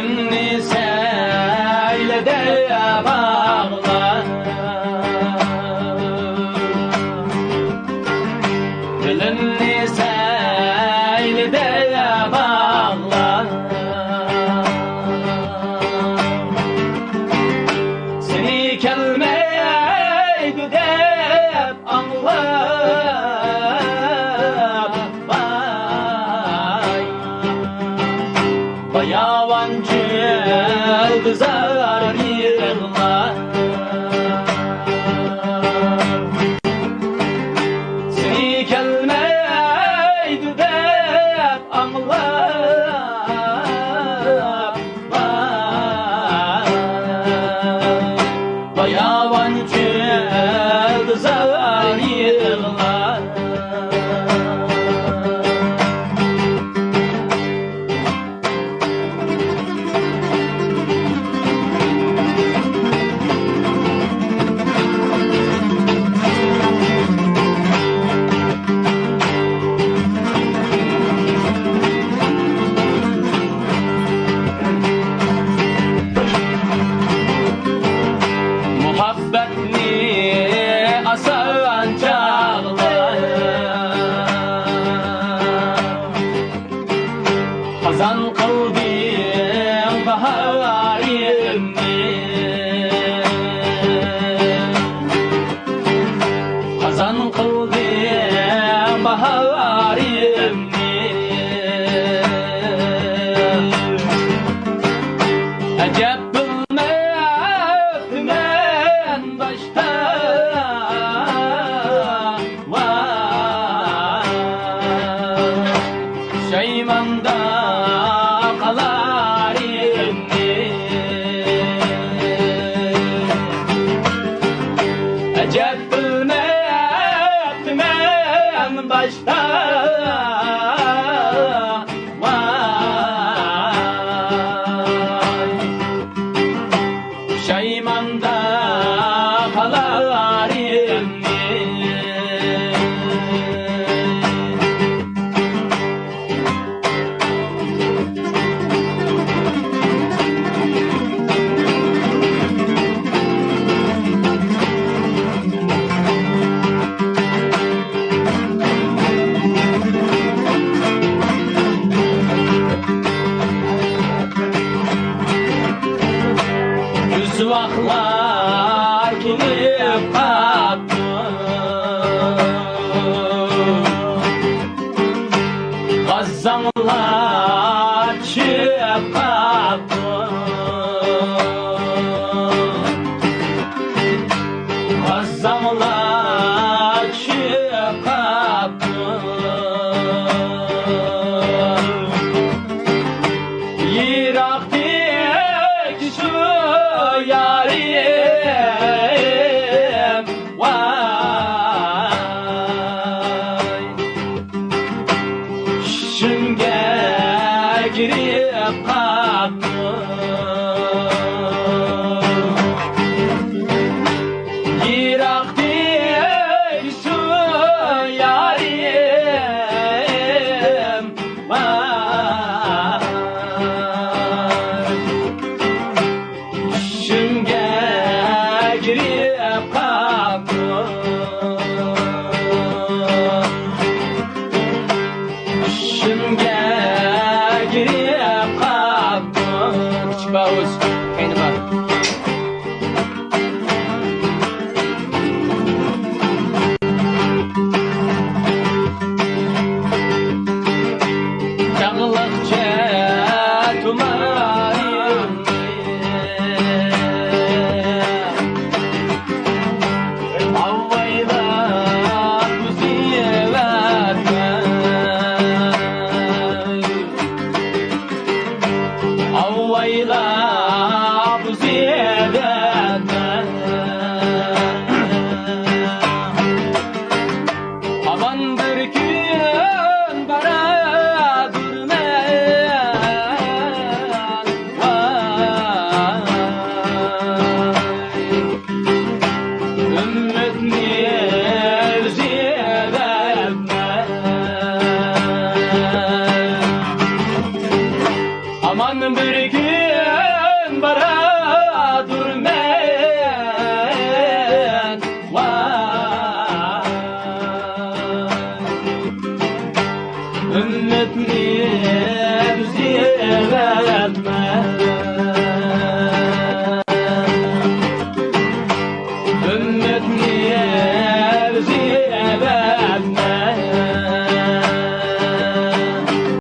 Dilini söyle de bağla, dilini söyle de bağla. Seni kelmeydi dep anla, Bayawan yıldızlar yığlar. Seni kelmeydi dep anlar, Bayawan yıldızlar yığlar. Muhabbetni asan çağlar, hazan kıldın baharımı, hazan kıldın baharımı. Acep Şeymanda kalarım, acep bilmem başta, Şeymanda kalarım. Vaklar gelip kaptı, gazanlar çıkıp kaptı, gazanlar çıkıp kaptı. Yiraktaki şu yarim, vay, şünge girip kaptı, yiraktaki şu yarim, vay, şünge girip kaptı, şünge girip kaptı. Küçük Bağız, kayını bak. Çağlıkça tumarım, avvayla kuziyeverme, avvayla kuziyeverme. Aman bir gün bana durmayan, vay, ümmetni ziyaretme. Aman bir gün bara